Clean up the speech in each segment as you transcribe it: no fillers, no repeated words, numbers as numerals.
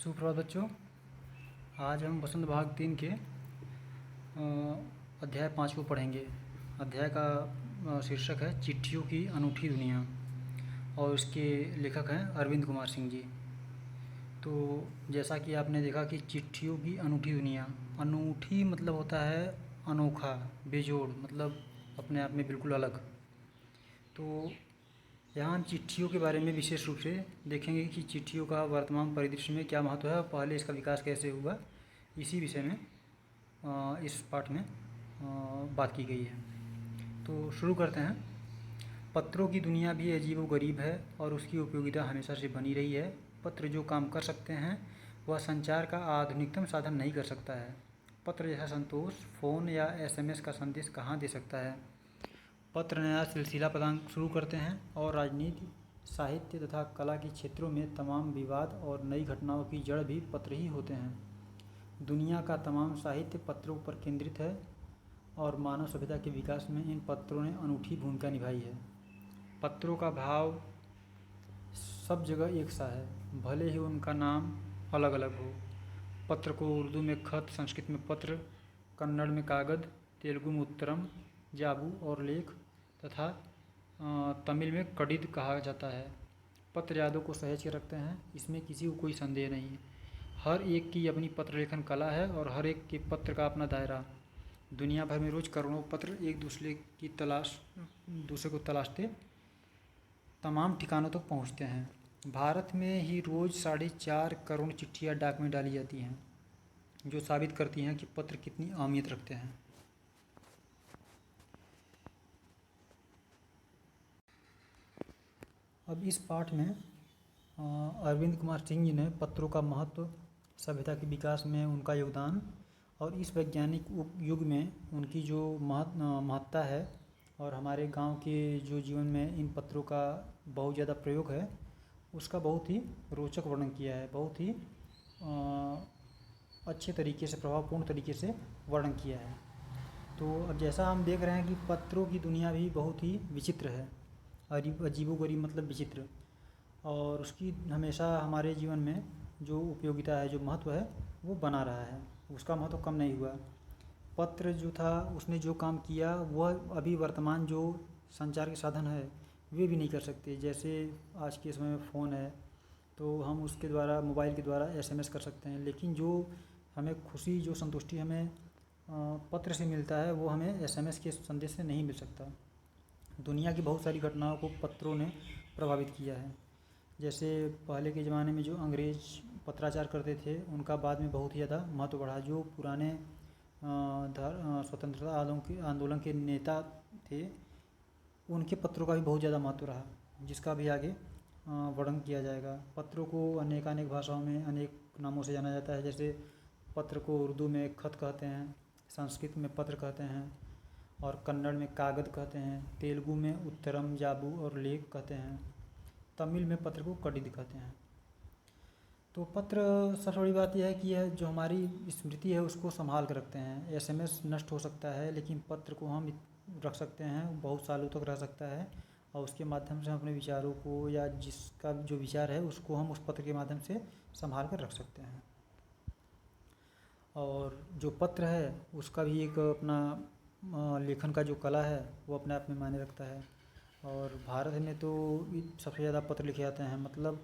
सुप्रभात बच्चों। आज हम वसंत भाग 3 के अध्याय 5 को पढ़ेंगे। अध्याय का शीर्षक है चिट्ठियों की अनूठी दुनिया और इसके लेखक हैं अरविंद कुमार सिंह जी। तो जैसा कि आपने देखा कि चिट्ठियों की अनूठी दुनिया, अनूठी मतलब होता है अनोखा, बेजोड़, मतलब अपने आप में बिल्कुल अलग। तो यहाँ हम चिट्ठियों के बारे में विशेष रूप से देखेंगे कि चिट्ठियों का वर्तमान परिदृश्य में क्या महत्व है और पहले इसका विकास कैसे हुआ, इसी विषय में इस पाठ में बात की गई है। तो शुरू करते हैं। पत्रों की दुनिया भी अजीब व गरीब है और उसकी उपयोगिता हमेशा से बनी रही है। पत्र जो काम कर सकते हैं वह संचार का आधुनिकतम साधन नहीं कर सकता है। पत्र जैसा संतोष फ़ोन या एसएमएस का संदेश कहाँ दे सकता है। पत्र नया सिलसिला प्रदान शुरू करते हैं और राजनीति, साहित्य तथा कला के क्षेत्रों में तमाम विवाद और नई घटनाओं की जड़ भी पत्र ही होते हैं। दुनिया का तमाम साहित्य पत्रों पर केंद्रित है और मानव सभ्यता के विकास में इन पत्रों ने अनूठी भूमिका निभाई है। पत्रों का भाव सब जगह एक सा है, भले ही उनका नाम अलग अलग हो। पत्र को उर्दू में खत, संस्कृत में पत्र, कन्नड़ में कागद, तेलुगु में उत्तरम, जाबू और लेख तथा तमिल में कडिद कहा जाता है। पत्र यादों को सहेज के रखते हैं, इसमें किसी को कोई संदेह नहीं है। हर एक की अपनी पत्र लेखन कला है और हर एक के पत्र का अपना दायरा। दुनिया भर में रोज़ करोड़ों पत्र एक दूसरे को तलाशते तमाम ठिकानों तक पहुंचते हैं। भारत में ही रोज़ 4.5 करोड़ चिट्ठियाँ डाक में डाली जाती हैं, जो साबित करती हैं कि पत्र कितनी अहमियत रखते हैं। अब इस पाठ में अरविंद कुमार सिंह जी ने पत्रों का महत्व, सभ्यता के विकास में उनका योगदान और इस वैज्ञानिक युग में उनकी जो महत्ता है और हमारे गांव के जो जीवन में इन पत्रों का बहुत ज़्यादा प्रयोग है, उसका बहुत ही रोचक वर्णन किया है। बहुत ही अच्छे तरीके से, प्रभावपूर्ण तरीके से वर्णन किया है। तो अब जैसा हम देख रहे हैं कि पत्रों की दुनिया भी बहुत ही विचित्र है, अजीबोगरीब मतलब विचित्र, और उसकी हमेशा हमारे जीवन में जो उपयोगिता है, जो महत्व है, वो बना रहा है। उसका महत्व कम नहीं हुआ। पत्र जो था, उसने जो काम किया वह अभी वर्तमान जो संचार के साधन है वे भी नहीं कर सकते। जैसे आज के समय में फ़ोन है तो हम उसके द्वारा, मोबाइल के द्वारा एसएमएस कर सकते हैं, लेकिन जो हमें खुशी, जो संतुष्टि हमें पत्र से मिलता है वो हमें एसएमएस के संदेश से नहीं मिल सकता। दुनिया की बहुत सारी घटनाओं को पत्रों ने प्रभावित किया है। जैसे पहले के ज़माने में जो अंग्रेज़ पत्राचार करते थे, उनका बाद में बहुत ही ज़्यादा महत्व बढ़ा। जो पुराने स्वतंत्रता आंदोलन के नेता थे, उनके पत्रों का भी बहुत ज़्यादा महत्व रहा, जिसका भी आगे वर्णन किया जाएगा। पत्रों को अनेक भाषाओं में अनेक नामों से जाना जाता है। जैसे पत्र को उर्दू में खत कहते हैं, संस्कृत में पत्र कहते हैं और कन्नड़ में कागद कहते हैं, तेलुगु में उत्तरम, जाबू और लेख कहते हैं, तमिल में पत्र को कडिद कहते हैं। तो पत्र, सबसे बड़ी बात यह है कि यह जो हमारी स्मृति है उसको संभाल कर रखते हैं। एसएमएस नष्ट हो सकता है, लेकिन पत्र को हम रख सकते हैं, बहुत सालों तक रह सकता है और उसके माध्यम से हम अपने विचारों को, या जिसका जो विचार है उसको हम उस पत्र के माध्यम से संभाल कर रख सकते हैं। और जो पत्र है उसका भी एक अपना लेखन का जो कला है वो अपने आप में मायने रखता है। और भारत में तो सबसे ज़्यादा पत्र लिखे जाते हैं, मतलब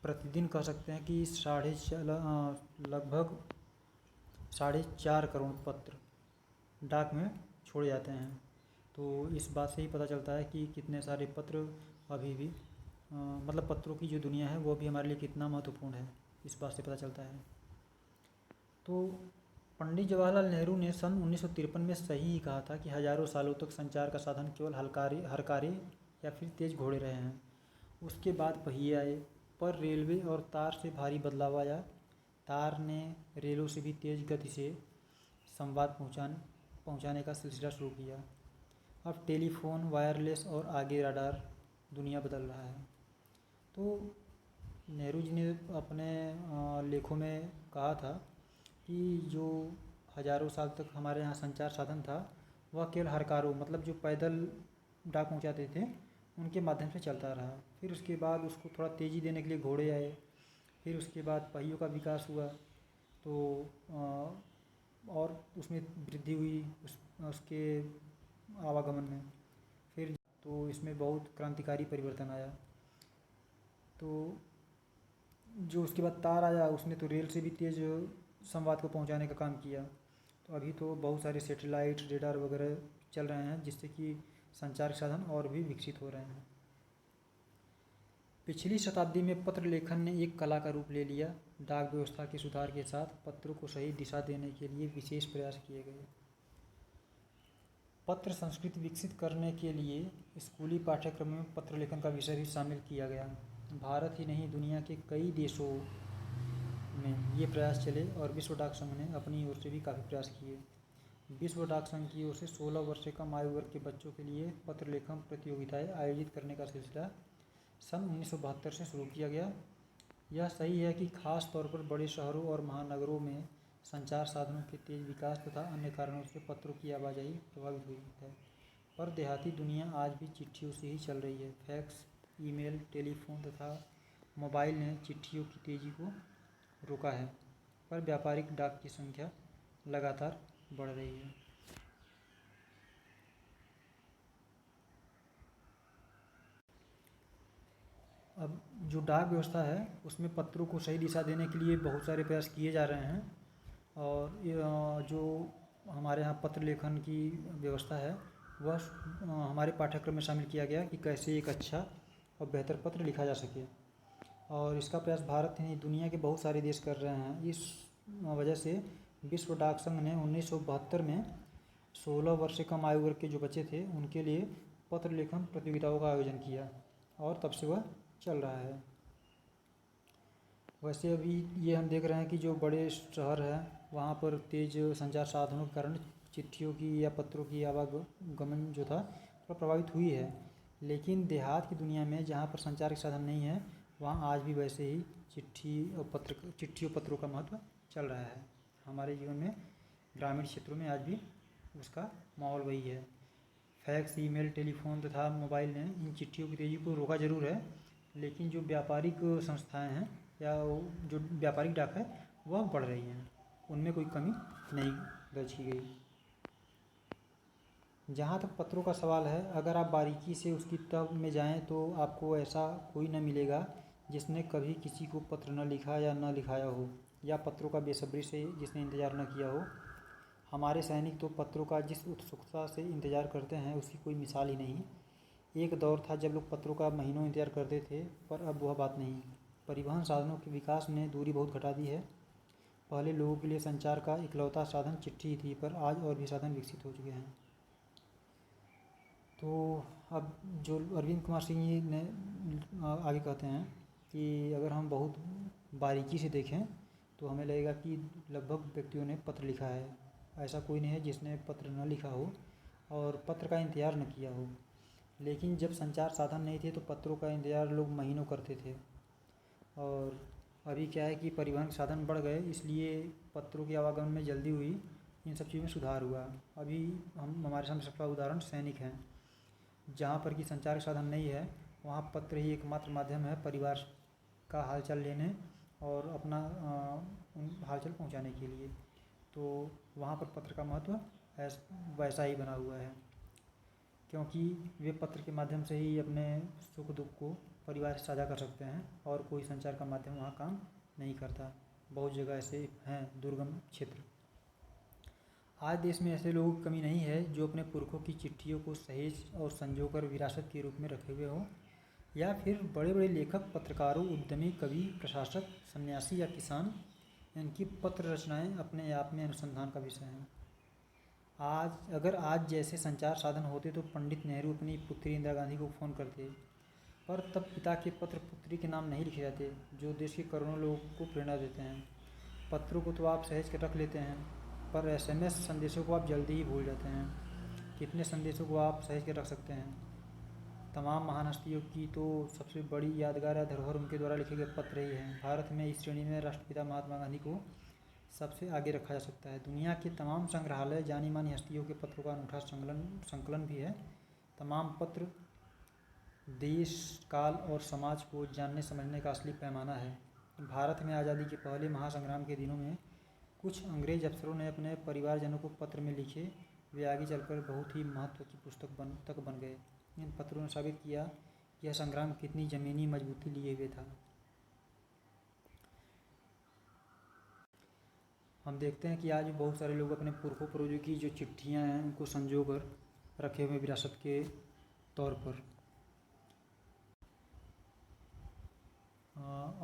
प्रतिदिन कह सकते हैं कि लगभग 4.5 करोड़ पत्र डाक में छोड़े जाते हैं। तो इस बात से ही पता चलता है कि कितने सारे पत्र अभी भी मतलब पत्रों की जो दुनिया है वो भी हमारे लिए कितना महत्वपूर्ण है, इस बात से पता चलता है। तो पंडित जवाहरलाल नेहरू ने सन 1953 में सही ही कहा था कि हजारों सालों तक संचार का साधन केवल हरकारे या फिर तेज घोड़े रहे हैं। उसके बाद पहिए आए, पर रेलवे और तार से भारी बदलाव आया। तार ने रेलों से भी तेज गति से संवाद पहुंचाने का सिलसिला शुरू किया। अब टेलीफोन, वायरलेस और आगे राडार, दुनिया बदल रहा है। तो नेहरू जी ने अपने लेखों में कहा था कि जो हजारों साल तक हमारे यहाँ संचार साधन था वह केवल हरकारों, मतलब जो पैदल डाक पहुँचाते थे, उनके माध्यम से चलता रहा। फिर उसके बाद उसको थोड़ा तेज़ी देने के लिए घोड़े आए, फिर उसके बाद पहियों का विकास हुआ, तो और उसमें वृद्धि हुई उसके आवागमन में। फिर तो इसमें बहुत क्रांतिकारी परिवर्तन आया। तो जो उसके बाद तार आया, उसने तो रेल से भी तेज़ संवाद को पहुंचाने का काम किया। तो अभी तो बहुत सारे सैटेलाइट, रेडार वगैरह चल रहे हैं, जिससे कि संचार के साधन और भी विकसित हो रहे हैं। पिछली शताब्दी में पत्र लेखन ने एक कला का रूप ले लिया। डाक व्यवस्था के सुधार के साथ पत्रों को सही दिशा देने के लिए विशेष प्रयास किए गए। पत्र संस्कृति विकसित करने के लिए स्कूली पाठ्यक्रम में पत्र लेखन का विषय भी शामिल किया गया। भारत ही नहीं, दुनिया के कई देशों में ये प्रयास चले और विश्व डाक संघ ने अपनी ओर से भी काफ़ी प्रयास किए। विश्व डाक संघ की ओर से 16 वर्ष से कम आयु वर्ग के बच्चों के लिए पत्र लेखन प्रतियोगिताएं आयोजित करने का सिलसिला सन 1972 से शुरू किया गया। यह सही है कि खास तौर पर बड़े शहरों और महानगरों में संचार साधनों के तेज विकास तथा अन्य कारणों से पत्रों की आवाजाही प्रभावित हुई है, पर देहाती दुनिया आज भी चिट्ठियों से ही चल रही है। फैक्स, ईमेल, टेलीफोन तथा मोबाइल ने चिट्ठियों की तेज़ी को रोका है, पर व्यापारिक डाक की संख्या लगातार बढ़ रही है। अब जो डाक व्यवस्था है उसमें पत्रों को सही दिशा देने के लिए बहुत सारे प्रयास किए जा रहे हैं, और जो हमारे यहाँ पत्र लेखन की व्यवस्था है वह हमारे पाठ्यक्रम में शामिल किया गया कि कैसे एक अच्छा और बेहतर पत्र लिखा जा सके। और इसका प्रयास भारत ही नहीं, दुनिया के बहुत सारे देश कर रहे हैं। इस वजह से विश्व डाक संघ ने 1972 में 16 वर्ष से कम आयु वर्ग के जो बच्चे थे उनके लिए पत्र लेखन प्रतियोगिताओं का आयोजन किया, और तब से वह चल रहा है। वैसे अभी ये हम देख रहे हैं कि जो बड़े शहर हैं वहाँ पर तेज़ संचार साधनों के कारण चिट्ठियों की या पत्रों की आवागमन जो था थोड़ा प्रभावित हुई है, लेकिन देहात की दुनिया में जहाँ पर संचार के साधन नहीं है वहाँ आज भी वैसे ही चिट्ठी और पत्रों का महत्व चल रहा है। हमारे जीवन में ग्रामीण क्षेत्रों में आज भी उसका माहौल वही है। फैक्स, ईमेल, टेलीफोन तथा मोबाइल ने इन चिट्ठियों की तेज़ी को रोका जरूर है, लेकिन जो व्यापारिक संस्थाएं हैं या जो व्यापारिक डाक है वह बढ़ रही हैं, उनमें कोई कमी नहीं दर्ज की गई। जहाँ तक पत्रों का सवाल है, अगर आप बारीकी से उसकी तह में जाएं तो आपको ऐसा कोई न मिलेगा जिसने कभी किसी को पत्र न लिखा या न लिखाया हो, या पत्रों का बेसब्री से जिसने इंतज़ार न किया हो। हमारे सैनिक तो पत्रों का जिस उत्सुकता से इंतज़ार करते हैं उसकी कोई मिसाल ही नहीं। एक दौर था जब लोग पत्रों का महीनों इंतज़ार करते थे, पर अब वह बात नहीं। परिवहन साधनों के विकास ने दूरी बहुत घटा दी है। पहले लोगों के लिए संचार का इकलौता साधन चिट्ठी ही थी, पर आज और भी साधन विकसित हो चुके हैं। तो अब जो अरविंद कुमार सिंह जी ने आगे कहते हैं कि अगर हम बहुत बारीकी से देखें तो हमें लगेगा कि लगभग व्यक्तियों ने पत्र लिखा है। ऐसा कोई नहीं है जिसने पत्र न लिखा हो और पत्र का इंतज़ार न किया हो, लेकिन जब संचार साधन नहीं थे तो पत्रों का इंतज़ार लोग महीनों करते थे। और अभी क्या है कि परिवहन साधन बढ़ गए, इसलिए पत्रों के आवागमन में जल्दी हुई, इन सब चीज़ों में सुधार हुआ। अभी हमारे सामने सबका उदाहरण सैनिक हैं, जहाँ पर कि संचार साधन नहीं है वहाँ पत्र ही एकमात्र माध्यम है परिवार का हालचाल लेने और अपना हालचाल पहुँचाने के लिए। तो वहाँ पर पत्र का महत्व वैसा ही बना हुआ है, क्योंकि वे पत्र के माध्यम से ही अपने सुख दुख को परिवार से साझा कर सकते हैं, और कोई संचार का माध्यम वहाँ काम नहीं करता। बहुत जगह ऐसे हैं दुर्गम क्षेत्र। आज देश में ऐसे लोगों की कमी नहीं है जो अपने पुरखों की चिट्ठियों को सहेज और संजोकर विरासत के रूप में रखे हुए हों, या फिर बड़े बड़े लेखक, पत्रकारों, उद्यमी, कवि, प्रशासक, सन्यासी या किसान, इनकी पत्र रचनाएं अपने आप में अनुसंधान का विषय हैं। आज जैसे संचार साधन होते तो पंडित नेहरू अपनी पुत्री इंदिरा गांधी को फ़ोन करते, पर तब पिता के पत्र पुत्री के नाम नहीं लिखे जाते, जो देश के करोड़ों लोगों को प्रेरणा देते हैं। पत्रों को तो आप सहेज कर रख लेते हैं, पर एसएमएस संदेशों को आप जल्दी ही भूल जाते हैं। कितने संदेशों को आप सहेज कर रख सकते हैं? तमाम महान हस्तियों की तो सबसे बड़ी यादगार या धरोहर उनके द्वारा लिखे गए पत्र ही हैं। भारत में इस श्रेणी में राष्ट्रपिता महात्मा गांधी को सबसे आगे रखा जा सकता है। दुनिया के तमाम संग्रहालय जानी मानी हस्तियों के पत्रों का अनूठा संकलन भी है। तमाम पत्र देश, काल और समाज को जानने समझने का असली पैमाना है। भारत में आज़ादी के पहले महासंग्राम के दिनों में कुछ अंग्रेज अफसरों ने अपने परिवारजनों को पत्र में लिखे। वे आगे चलकर बहुत ही महत्व की पुस्तक तक बन गए। इन पत्रों ने साबित किया कि यह संग्राम कितनी ज़मीनी मजबूती लिए हुए था। हम देखते हैं कि आज बहुत सारे लोग अपने पुरखों पूर्वजों की जो चिट्ठियां हैं उनको संजो कर रखे हुए विरासत के तौर पर।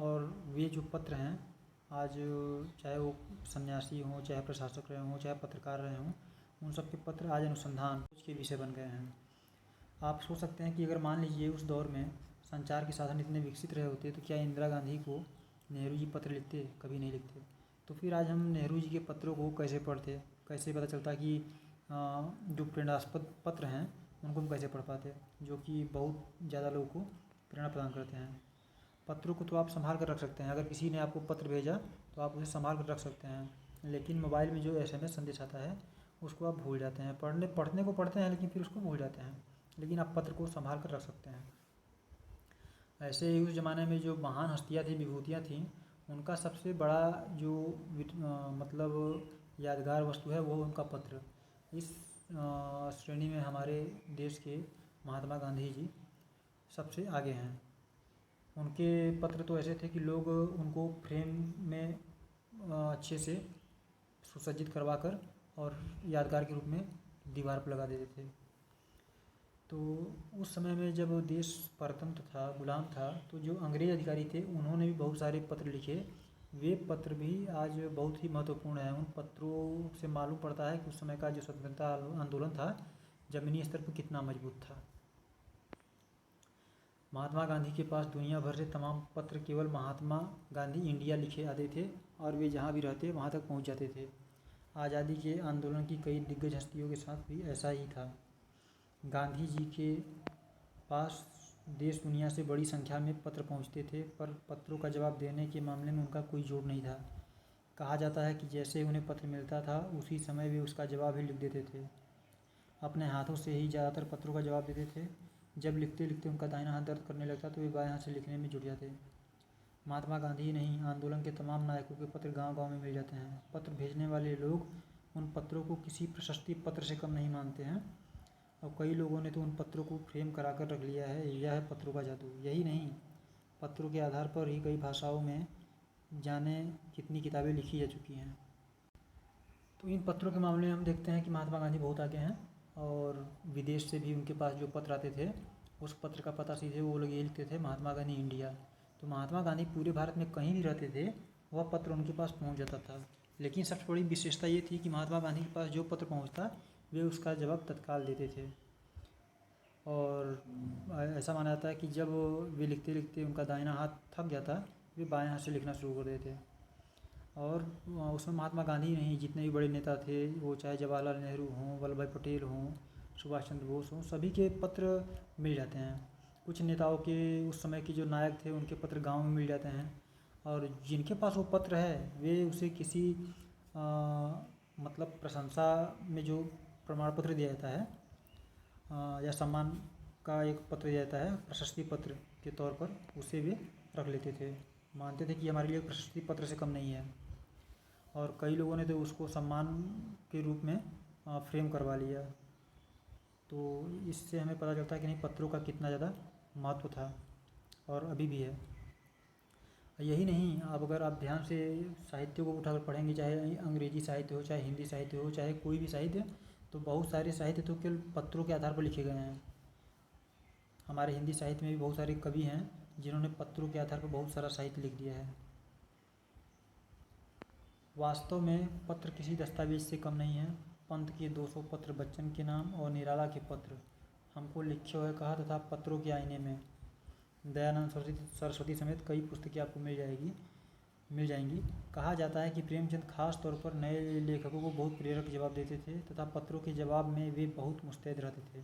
और वे जो पत्र हैं आज, चाहे वो सन्यासी हों, चाहे प्रशासक रहे हों, चाहे पत्रकार रहे हों, उन सब के पत्र आज अनुसंधान के विषय बन गए हैं। आप सोच सकते हैं कि अगर मान लीजिए उस दौर में संचार के साधन इतने विकसित रहे होते तो क्या इंदिरा गांधी को नेहरू जी पत्र लिखते? कभी नहीं लिखते। तो फिर आज हम नेहरू जी के पत्रों को कैसे पढ़ते, कैसे पता चलता कि जो प्रेरणास्पद पत्र हैं उनको हम कैसे पढ़ पाते, जो कि बहुत ज़्यादा लोगों को प्रेरणा प्रदान करते हैं। पत्रों को तो आप संभाल कर रख सकते हैं। अगर किसी ने आपको पत्र भेजा तो आप उसे संभाल कर रख सकते हैं, लेकिन मोबाइल में जो SMS संदेश आता है उसको आप भूल जाते हैं। पढ़ने को पढ़ते हैं लेकिन फिर उसको भूल जाते हैं, लेकिन आप पत्र को संभाल कर रख सकते हैं। ऐसे ही उस ज़माने में जो महान हस्तियाँ थी, विभूतियाँ थीं, उनका सबसे बड़ा जो मतलब यादगार वस्तु है वो उनका पत्र। इस श्रेणी में हमारे देश के महात्मा गांधी जी सबसे आगे हैं। उनके पत्र तो ऐसे थे कि लोग उनको फ्रेम में अच्छे से सुसज्जित करवा कर और यादगार के रूप में दीवार पर लगा देते थे। तो उस समय में जब देश परतंत्र था, गुलाम था, तो जो अंग्रेज़ अधिकारी थे उन्होंने भी बहुत सारे पत्र लिखे। वे पत्र भी आज बहुत ही महत्वपूर्ण हैं। उन पत्रों से मालूम पड़ता है कि उस समय का जो स्वतंत्रता आंदोलन था ज़मीनी स्तर पर कितना मजबूत था। महात्मा गांधी के पास दुनिया भर से तमाम पत्र केवल महात्मा गांधी इंडिया लिखे आते थे और वे जहाँ भी रहते वहाँ तक पहुँच जाते थे। आज़ादी के आंदोलन की कई दिग्गज हस्तियों के साथ भी ऐसा ही था। गांधी जी के पास देश दुनिया से बड़ी संख्या में पत्र पहुँचते थे, पर पत्रों का जवाब देने के मामले में उनका कोई जोर नहीं था। कहा जाता है कि जैसे उन्हें पत्र मिलता था उसी समय वे उसका जवाब ही लिख देते थे। अपने हाथों से ही ज़्यादातर पत्रों का जवाब देते थे। जब लिखते लिखते उनका दाहिना हाथ दर्द करने लगता तो वे बाएं हाथ से लिखने में जुट जाते। महात्मा गांधी ही नहीं, आंदोलन के तमाम नायकों के पत्र गांव-गांव में मिल जाते हैं। पत्र भेजने वाले लोग उन पत्रों को किसी प्रशस्ति पत्र से कम नहीं मानते हैं और कई लोगों ने तो उन पत्रों को फ्रेम करा कर रख लिया है। यह है पत्रों का जादू। यही नहीं, पत्रों के आधार पर ही कई भाषाओं में जाने कितनी किताबें लिखी जा चुकी हैं। तो इन पत्रों के मामले में हम देखते हैं कि महात्मा गांधी बहुत आगे हैं और विदेश से भी उनके पास जो पत्र आते थे उस पत्र का पता सीधे वो लोग ये लिखते थे, महात्मा गांधी इंडिया। तो महात्मा गांधी पूरे भारत में कहीं भी रहते थे वह पत्र उनके पास पहुंच जाता था। लेकिन सबसे बड़ी विशेषता ये थी कि महात्मा गांधी के पास जो पत्र पहुंचता वे उसका जवाब तत्काल देते थे। और ऐसा माना जाता है कि जब वे लिखते लिखते उनका दाहिना हाथ थक जाता वे बाएं हाथ से लिखना शुरू कर देते। और उसमें महात्मा गांधी नहीं, जितने भी बड़े नेता थे, वो चाहे जवाहरलाल नेहरू हों, वल्लभ भाई पटेल हों, सुभाष चंद्र बोस हों, सभी के पत्र मिल जाते हैं। कुछ नेताओं के उस समय के जो नायक थे उनके पत्र गांव में मिल जाते हैं और जिनके पास वो पत्र है वे उसे किसी मतलब प्रशंसा में जो प्रमाण पत्र दिया जाता है या सम्मान का एक पत्र दिया जाता है प्रशस्ति पत्र के तौर पर, उसे वे रख लेते थे। मानते थे कि हमारे लिए प्रशस्ति पत्र से कम नहीं है। और कई लोगों ने तो उसको सम्मान के रूप में फ्रेम करवा लिया। तो इससे हमें पता चलता है कि नहीं, पत्रों का कितना ज़्यादा महत्व था और अभी भी है। यही नहीं, अब अगर आप ध्यान से साहित्य को उठाकर पढ़ेंगे, चाहे अंग्रेजी साहित्य हो, चाहे हिंदी साहित्य हो, चाहे कोई भी साहित्य, तो बहुत सारे साहित्य तो केवल पत्रों के आधार पर लिखे गए हैं। हमारे हिंदी साहित्य में भी बहुत सारे कवि हैं जिन्होंने पत्रों के आधार पर बहुत सारा साहित्य लिख दिया है। वास्तव में पत्र किसी दस्तावेज से कम नहीं है। पंत के 200 पत्र बच्चन के नाम और निराला के पत्र हमको लिख्यो है कहा तथा पत्रों के आईने में। दयानंद सरस्वती समेत कई पुस्तकें आपको मिल जाएंगी। कहा जाता है कि प्रेमचंद खास तौर पर नए लेखकों को बहुत प्रेरक जवाब देते थे तथा पत्रों के जवाब में वे बहुत मुस्तैद रहते थे।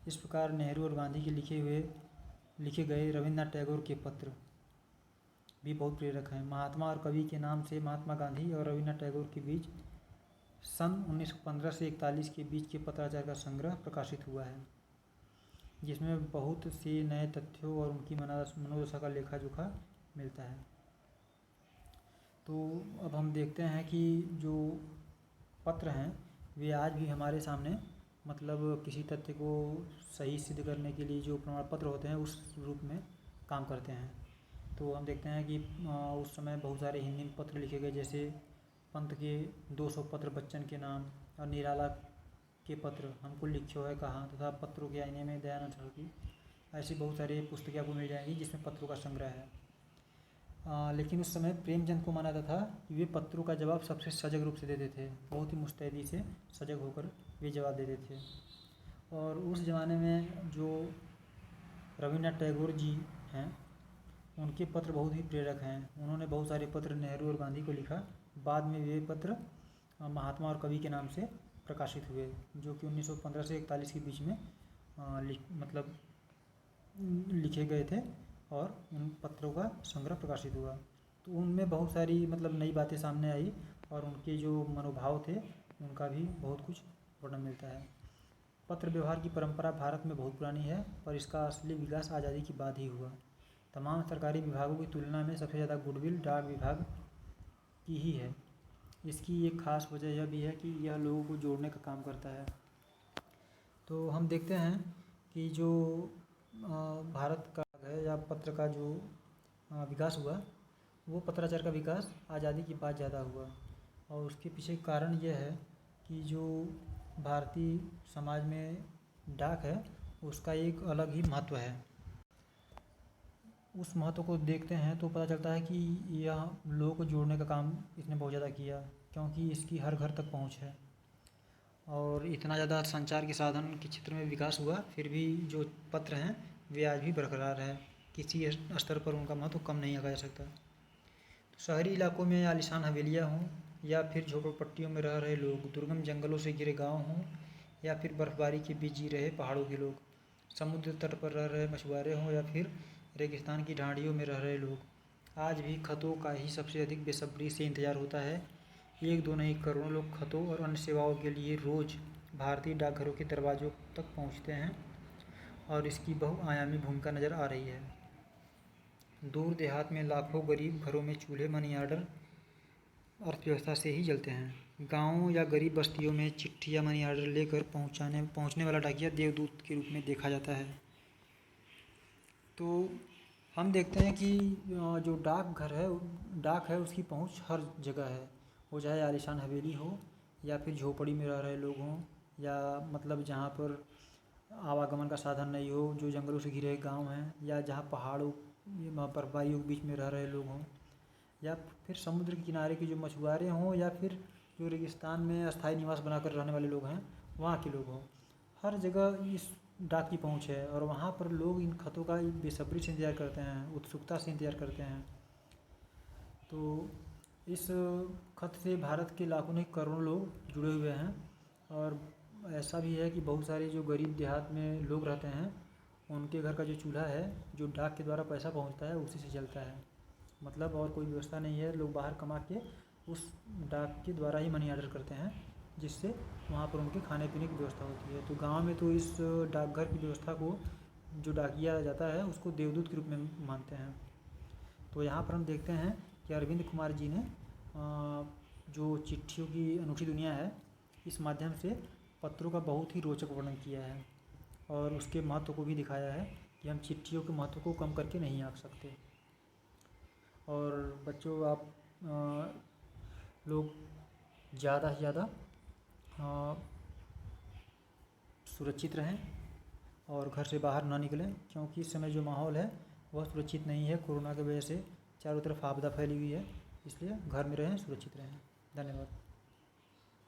इस प्रकार नेहरू और गांधी के लिखे गए रविन्द्रनाथ टैगोर के पत्र भी बहुत प्रेरक हैं। महात्मा और कवि के नाम से महात्मा गांधी और रविन्द्रनाथ टैगोर के बीच सन 1915 से 41 के बीच के पत्राचार का संग्रह प्रकाशित हुआ है, जिसमें बहुत से नए तथ्यों और उनकी मनोदशा का लेखा जोखा मिलता है। तो अब हम देखते हैं कि जो पत्र हैं वे आज भी हमारे सामने मतलब किसी तथ्य को सही सिद्ध करने के लिए जो प्रमाण पत्र होते हैं उस रूप में काम करते हैं। तो हम देखते हैं कि उस समय बहुत सारे हिंदी में पत्र लिखे गए, जैसे पंत के 200 पत्र बच्चन के नाम और निराला के पत्र हमको लिखो है कहाँ तथा पत्रों के आईने में दयानंद सरस्वती, ऐसी बहुत सारी पुस्तकें आपको मिल जाएंगी जिसमें पत्रों का संग्रह है। लेकिन उस समय प्रेमचंद को माना जाता था कि वे पत्रों का जवाब सबसे सजग रूप से देते थे, बहुत ही मुस्तैदी से सजग होकर वे जवाब देते थे। और उस ज़माने में जो रविन्द्रनाथ टैगोर जी हैं उनके पत्र बहुत ही प्रेरक हैं। उन्होंने बहुत सारे पत्र नेहरू और गांधी को लिखा। बाद में वे पत्र महात्मा और कवि के नाम से प्रकाशित हुए, जो कि 1915 से 41 के बीच में मतलब लिखे गए थे और उन पत्रों का संग्रह प्रकाशित हुआ। तो उनमें बहुत सारी मतलब नई बातें सामने आई और उनके जो मनोभाव थे उनका भी बहुत कुछ वर्णन मिलता है। पत्र व्यवहार की परंपरा भारत में बहुत पुरानी है, पर इसका असली विकास आज़ादी के बाद ही हुआ। तमाम सरकारी विभागों की तुलना में सबसे ज़्यादा गुडविल डाक विभाग की ही है। इसकी एक ख़ास वजह यह भी है कि यह लोगों को जोड़ने का काम करता है। तो हम देखते हैं कि जो भारत का है या पत्र का जो विकास हुआ वो पत्राचार का विकास आज़ादी के बाद ज़्यादा हुआ। और उसके पीछे कारण यह है कि जो भारतीय समाज में डाक है उसका एक अलग ही महत्व है। उस महत्व को देखते हैं तो पता चलता है कि यह लोगों को जोड़ने का काम इसने बहुत ज़्यादा किया, क्योंकि इसकी हर घर तक पहुंच है। और इतना ज़्यादा संचार के साधन के क्षेत्र में विकास हुआ, फिर भी जो पत्र हैं वे आज भी बरकरार है। किसी स्तर पर उनका महत्व कम नहीं आंका जा सकता। तो शहरी इलाकों में आलीशान हवेलियाँ हों या फिर झोपड़पट्टियों में रह रहे लोग, दुर्गम जंगलों से घिरे गांव हों या फिर बर्फबारी के बीच जी रहे पहाड़ों के लोग, समुद्र तट पर रह रहे मछुआरे हों या फिर रेगिस्तान की ढांडियों में रह रहे लोग, आज भी खतों का ही सबसे अधिक बेसब्री से इंतज़ार होता है। एक दो नहीं करोड़ों लोग खतों और अन्य सेवाओं के लिए रोज़ भारतीय डाकघरों के दरवाज़ों तक पहुंचते हैं और इसकी बहुआयामी भूमिका नज़र आ रही है। दूर देहात में लाखों गरीब घरों में चूल्हे मनी आर्डर अर्थव्यवस्था से ही जलते हैं। गाँवों या गरीब बस्तियों में चिट्ठी या मनी आर्डर लेकर पहुंचने वाला डाकिया देवदूत के रूप में देखा जाता है। तो हम देखते हैं कि जो डाक है उसकी पहुंच हर जगह है, वो चाहे आलीशान हवेली हो या फिर झोपड़ी में रह रहे लोग हों या मतलब जहाँ पर आवागमन का साधन नहीं हो, जो जंगलों से घिरे गांव हैं या जहाँ पहाड़ों बर्फबारियों के बीच में रह रहे लोग हों या फिर समुद्र के किनारे के जो मछुआरे हों या फिर जो रेगिस्तान में अस्थायी निवास बनाकर रहने वाले लोग हैं वहाँ के लोग हों, हर जगह इस डाक की पहुँच है और वहाँ पर लोग इन खतों का बेसब्री से इंतज़ार करते हैं, उत्सुकता से इंतज़ार करते हैं। तो इस खत से भारत के लाखों नहीं करोड़ों लोग जुड़े हुए हैं। और ऐसा भी है कि बहुत सारे जो गरीब देहात में लोग रहते हैं उनके घर का जो चूल्हा है जो डाक के द्वारा पैसा पहुंचता है उसी से चलता है, मतलब और कोई व्यवस्था नहीं है। लोग बाहर कमा के उस डाक के द्वारा ही मनी ऑर्डर करते हैं, जिससे वहाँ पर उनके खाने पीने की व्यवस्था होती है। तो गांव में तो इस डाकघर की व्यवस्था को जो डाकिया जाता है उसको देवदूत के रूप में मानते हैं। तो यहाँ पर हम देखते हैं कि अरविंद कुमार जी ने जो चिट्ठियों की अनूठी दुनिया है इस माध्यम से पत्रों का बहुत ही रोचक वर्णन किया है और उसके महत्व को भी दिखाया है कि हम चिट्ठियों के महत्व को कम करके नहीं आंक सकते। और बच्चों आप लोग ज़्यादा से ज़्यादा सुरक्षित रहें और घर से बाहर ना निकलें, क्योंकि इस समय जो माहौल है वह सुरक्षित नहीं है। कोरोना की वजह से चारों तरफ आपदा फैली हुई है, इसलिए घर में रहें, सुरक्षित रहें। धन्यवाद।